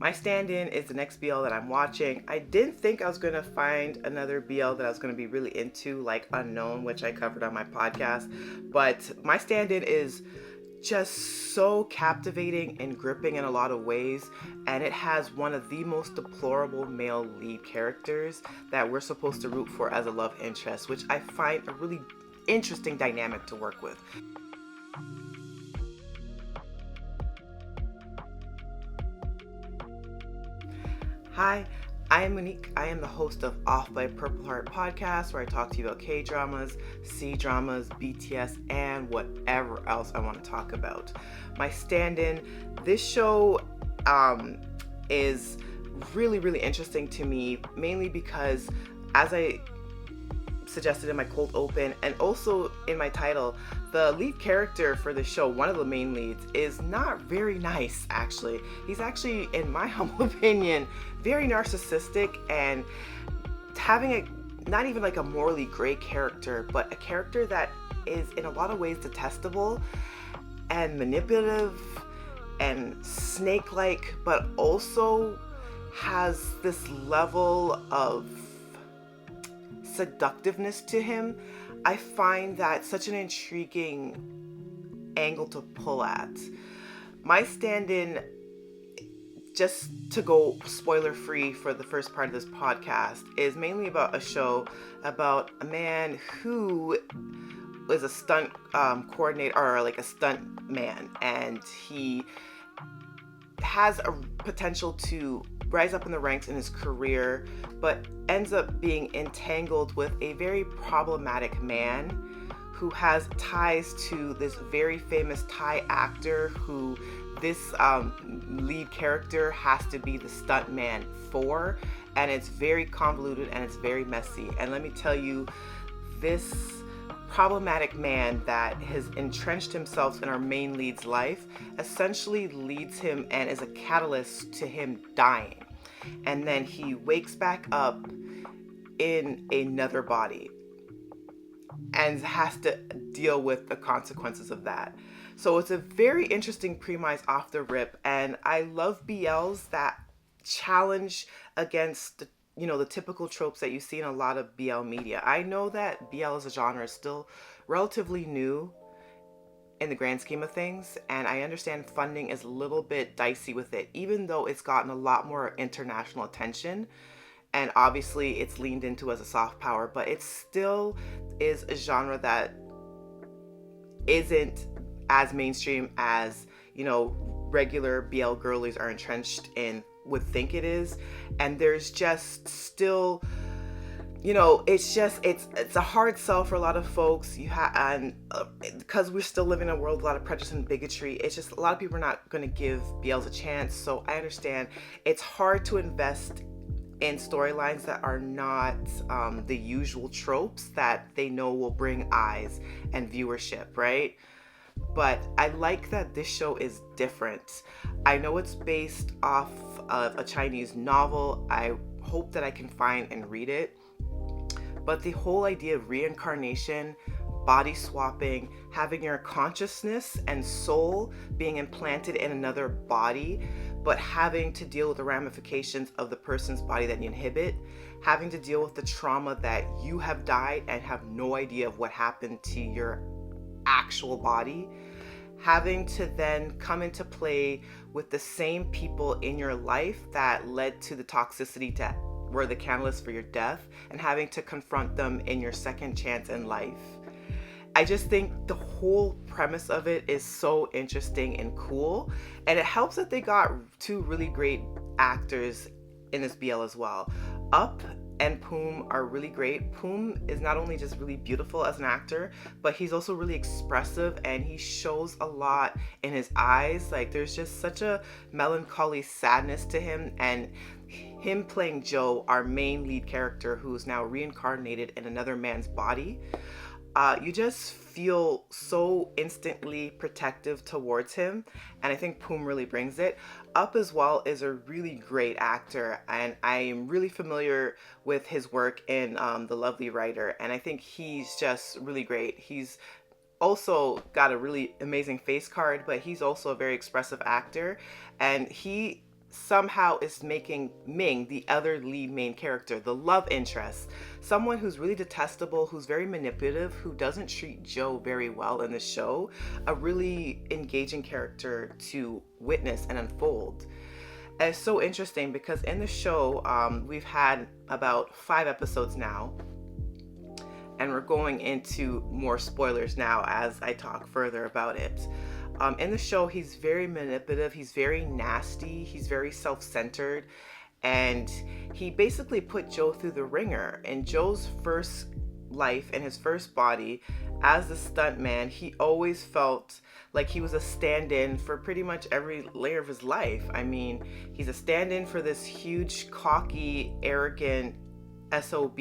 My stand-in is the next BL that I'm watching. I didn't think I was going to find another BL that I was going to be really into, like Unknown, which I covered on my podcast. But my stand-in is just so captivating and gripping in a lot of ways, and it has one of the most deplorable male lead characters that we're supposed to root for as a love interest, which I find a really interesting dynamic to work with. Hi, I am Monique. I am the host of Off by Purple Heart podcast, where I talk to you about K-dramas, C-dramas, BTS, and whatever else I want to talk about. My stand-in, this show is really, really interesting to me, mainly because, as I suggested in my cold open and also in my title, the lead character for the show, one of the main leads, is not very nice, actually. He's actually, in my humble opinion, very narcissistic, and having a not even like a morally gray character, but a character that is in a lot of ways detestable and manipulative and snake-like, but also has this level of seductiveness to him. I find that such an intriguing angle to pull at. My stand-in, just to go spoiler free for the first part of this podcast, is mainly about a show about a man who is a stunt coordinator, or like a stunt man, and he has a potential to rise up in the ranks in his career, but ends up being entangled with a very problematic man who has ties to this very famous Thai actor who this lead character has to be the stunt man for, and it's very convoluted and it's very messy. And let me tell you, this problematic man that has entrenched himself in our main lead's life essentially leads him and is a catalyst to him dying. And then he wakes back up in another body and has to deal with the consequences of that. So it's a very interesting premise off the rip, and I love BLs that challenge against the typical tropes that you see in a lot of BL media. I know that BL as a genre is still relatively new in the grand scheme of things, and I understand funding is a little bit dicey with it, even though it's gotten a lot more international attention, and obviously it's leaned into as a soft power, but it still is a genre that isn't as mainstream as regular BL girlies are entrenched in would think it is. And there's just still it's a hard sell for a lot of folks. And because we're still living in a world with a lot of prejudice and bigotry, it's just a lot of people are not going to give BLs a chance. So I understand it's hard to invest in storylines that are not the usual tropes that they know will bring eyes and viewership, right? But I like that this show is different. I know it's based off of a Chinese novel. I hope that I can find and read it. But the whole idea of reincarnation, body swapping, having your consciousness and soul being implanted in another body, but having to deal with the ramifications of the person's body that you inhabit, having to deal with the trauma that you have died and have no idea of what happened to your actual body, having to then come into play with the same people in your life that led to the toxicity that were the catalyst for your death, and having to confront them in your second chance in life. I just think the whole premise of it is so interesting and cool, and it helps that they got two really great actors in this BL as well. Up and Poom are really great. Poom is not only just really beautiful as an actor, but he's also really expressive, and he shows a lot in his eyes. Like, there's just such a melancholy sadness to him, and him playing Joe, our main lead character, who's now reincarnated in another man's body, you just feel so instantly protective towards him, and I think Poom really brings it. Up as well is a really great actor, and I am really familiar with his work in The Lovely Writer, and I think he's just really great. He's also got a really amazing face card, but he's also a very expressive actor, and he somehow is making Ming, the other lead main character, the love interest, someone who's really detestable, who's very manipulative, who doesn't treat Joe very well in the show, a really engaging character to witness and unfold. And it's so interesting because in the show, we've had about 5 episodes now, and we're going into more spoilers now as I talk further about it. In the show, he's very manipulative, he's very nasty, he's very self-centered, and he basically put Joe through the ringer. In Joe's first life and his first body as a stuntman, he always felt like he was a stand-in for pretty much every layer of his life. I mean, he's a stand-in for this huge, cocky, arrogant SOB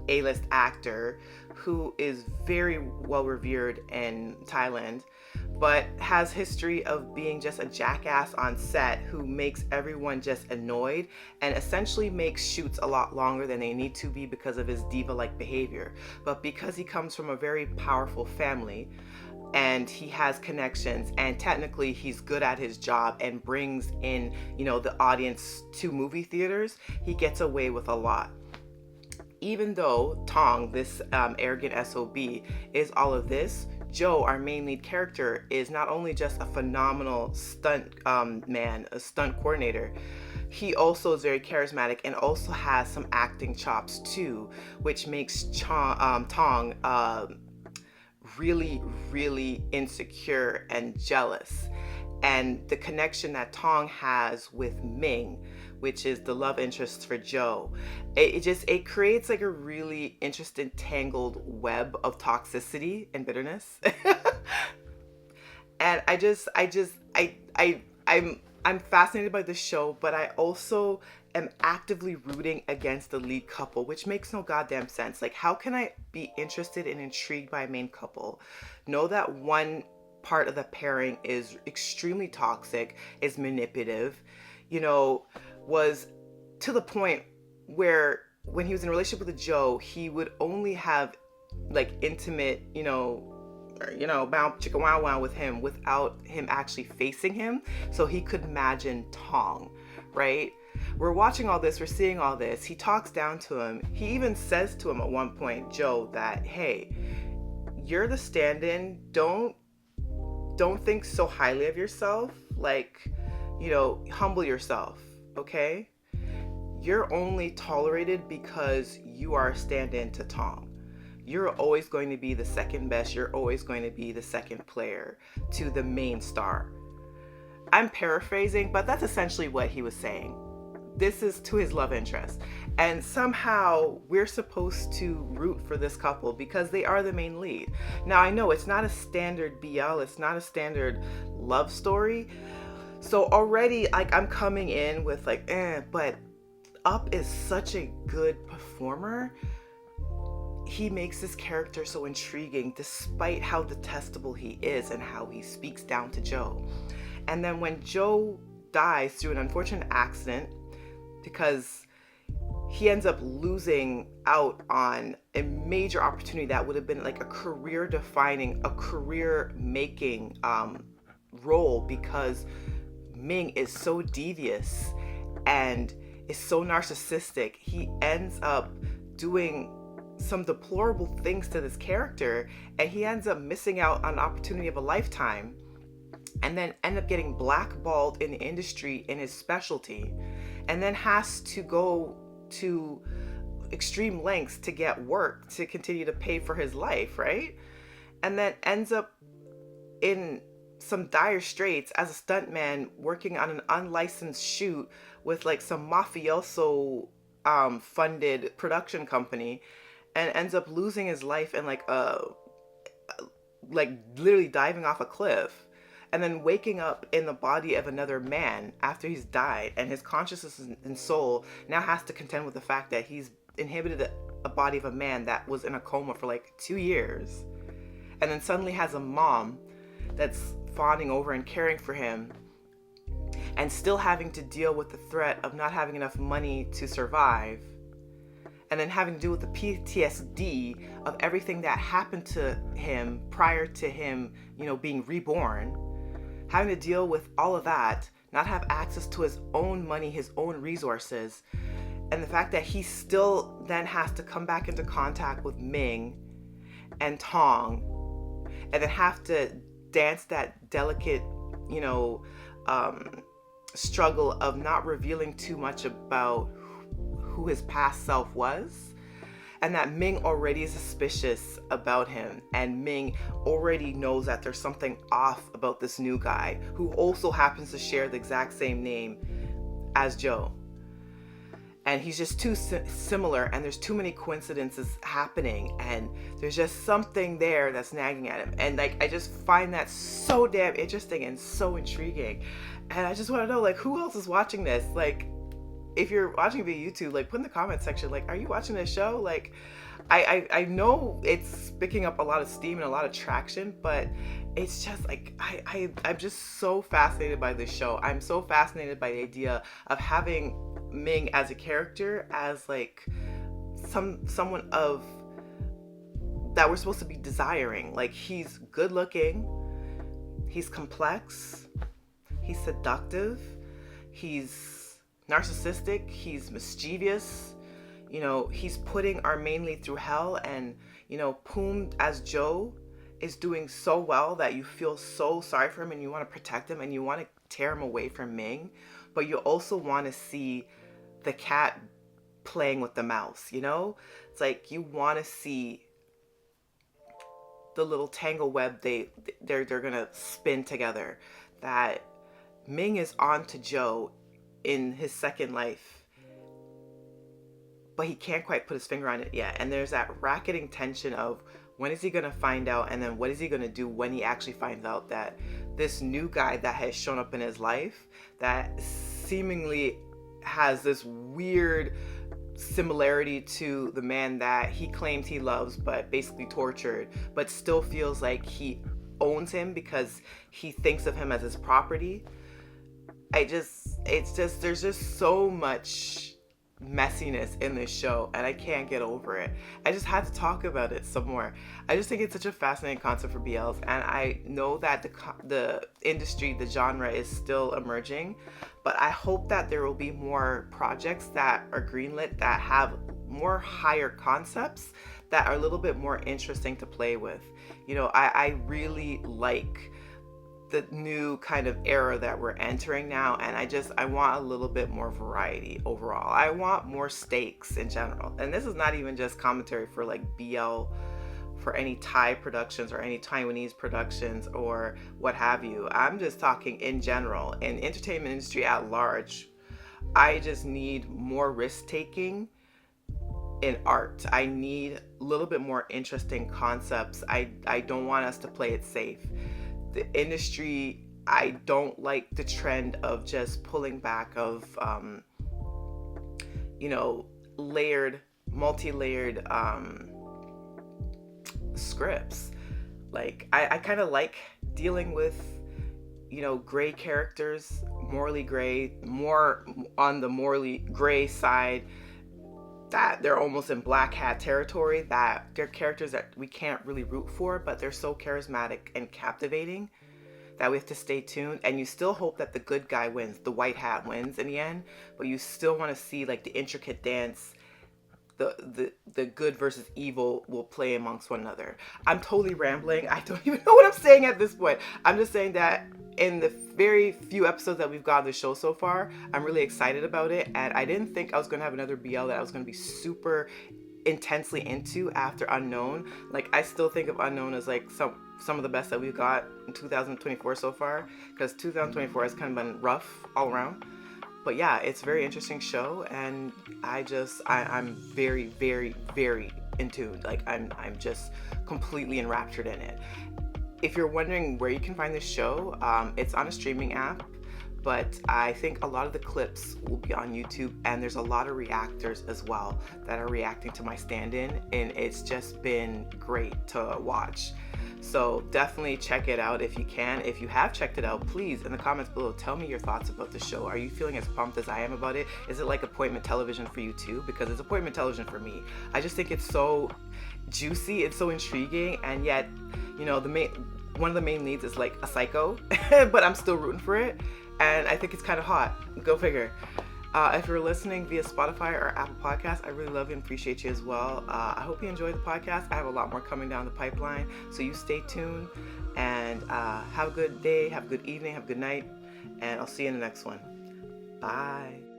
A-list actor who is very well revered in Thailand, but has history of being just a jackass on set who makes everyone just annoyed and essentially makes shoots a lot longer than they need to be because of his diva-like behavior. But because he comes from a very powerful family and he has connections and technically he's good at his job and brings in, the audience to movie theaters, he gets away with a lot. Even though Tong, this arrogant SOB, is all of this, Joe, our main lead character, is not only just a phenomenal stunt man, a stunt coordinator, he also is very charismatic and also has some acting chops too, which makes Tong really, really insecure and jealous. And the connection that Tong has with Ming, which is the love interest for Joe, it creates like a really interesting tangled web of toxicity and bitterness. And I'm fascinated by this show, but I also am actively rooting against the lead couple, which makes no goddamn sense. Like, how can I be interested and intrigued by a main couple, know that one part of the pairing is extremely toxic, is manipulative, was to the point where when he was in a relationship with Joe, he would only have like intimate, bow chicka wow wow with him without him actually facing him, so he could imagine Tong, right? We're watching all this, we're seeing all this. He talks down to him. He even says to him at one point, Joe, that, hey, you're the stand-in. Don't think so highly of yourself. Like, humble yourself, okay? You're only tolerated because you are a stand-in to Tong. You're always going to be the second best. You're always going to be the second player to the main star. I'm paraphrasing, but that's essentially what he was saying. This is to his love interest. And somehow we're supposed to root for this couple because they are the main lead. Now, I know it's not a standard BL, it's not a standard love story. So already, like, I'm coming in with like, but Up is such a good performer. He makes this character so intriguing despite how detestable he is and how he speaks down to Joe. And then when Joe dies through an unfortunate accident, because he ends up losing out on a major opportunity that would have been like a career-defining, a career-making role, because Ming is so devious and is so narcissistic. He ends up doing some deplorable things to this character, and he ends up missing out on an opportunity of a lifetime, and then end up getting blackballed in the industry in his specialty, and then has to go to extreme lengths to get work to continue to pay for his life, right? And then ends up in some dire straits as a stuntman working on an unlicensed shoot with like some mafioso funded production company, and ends up losing his life and like literally diving off a cliff, and then waking up in the body of another man after he's died, and his consciousness and soul now has to contend with the fact that he's inhibited a body of a man that was in a coma for like 2 years, and then suddenly has a mom that's fawning over and caring for him, and still having to deal with the threat of not having enough money to survive, and then having to deal with the PTSD of everything that happened to him prior to him, being reborn, having to deal with all of that, not have access to his own money, his own resources. And the fact that he still then has to come back into contact with Ming and Tong, and then have to dance that delicate, struggle of not revealing too much about who his past self was. And that Ming already is suspicious about him. And Ming already knows that there's something off about this new guy who also happens to share the exact same name as Joe. And he's just too similar, and there's too many coincidences happening, and there's just something there that's nagging at him. And like, I just find that so damn interesting and so intriguing. And I just want to know, like, who else is watching this? Like, if you're watching via YouTube, like, put in the comment section, like, are you watching this show? Like, I know it's picking up a lot of steam and a lot of traction, but it's just like, I'm just so fascinated by this show. I'm so fascinated by the idea of having Ming as a character, as like someone of that we're supposed to be desiring. Like, he's good looking, he's complex, he's seductive, he's narcissistic, he's mischievous, he's putting our main lead through hell. And Poom as Joe is doing so well that you feel so sorry for him, and you want to protect him, and you want to tear him away from Ming, but you also want to see the cat playing with the mouse. It's like, you want to see the little tangle web they're gonna spin together, that Ming is on to Joe in his second life, but he can't quite put his finger on it yet. And there's that racketing tension of, when is he gonna find out, and then what is he gonna do when he actually finds out that this new guy that has shown up in his life, that seemingly has this weird similarity to the man that he claims he loves but basically tortured, but still feels like he owns him because he thinks of him as his property. There's just so much messiness in this show, and I can't get over it. I just had to talk about it some more. I just think it's such a fascinating concept for BLs, and I know that the industry, the genre is still emerging, but I hope that there will be more projects that are greenlit that have more higher concepts that are a little bit more interesting to play with. I really like the new kind of era that we're entering now, and I want a little bit more variety overall. I want more stakes in general. And this is not even just commentary for like BL, for any Thai productions or any Taiwanese productions or what have you. I'm just talking in general, in entertainment industry at large. I just need more risk taking in art. I need a little bit more interesting concepts. I don't want us to play it safe. The industry, I don't like the trend of just pulling back of, multi-layered scripts. Like, I kind of like dealing with, gray characters, morally gray, more on the morally gray side, that they're almost in black hat territory, that they're characters that we can't really root for, but they're so charismatic and captivating that we have to stay tuned. And you still hope that the good guy wins, the white hat wins in the end, but you still want to see like the intricate dance the good versus evil will play amongst one another. I'm totally rambling. I don't even know what I'm saying at this point. I'm just saying that in the very few episodes that we've got on the show so far, I'm really excited about it. And I didn't think I was going to have another BL that I was going to be super intensely into after Unknown. Like, I still think of Unknown as like some of the best that we've got in 2024 so far, because 2024 has kind of been rough all around. But yeah, it's a very interesting show, and I'm very, very, very in tune. Like, I'm just completely enraptured in it. If you're wondering where you can find this show, it's on a streaming app, but I think a lot of the clips will be on YouTube, and there's a lot of reactors as well that are reacting to my stand-in, and it's just been great to watch. So definitely check it out if you can. If you have checked it out, please, in the comments below, tell me your thoughts about the show. Are you feeling as pumped as I am about it? Is it like appointment television for you too? Because it's appointment television for me. I just think it's so juicy, it's so intriguing, and yet, one of the main leads is like a psycho, but I'm still rooting for it. and I think it's kind of hot. Go figure. If you're listening via Spotify or Apple Podcasts, I really love you and appreciate you as well. I hope you enjoy the podcast. I have a lot more coming down the pipeline, so you stay tuned, and have a good day, have a good evening, have a good night, and I'll see you in the next one. Bye.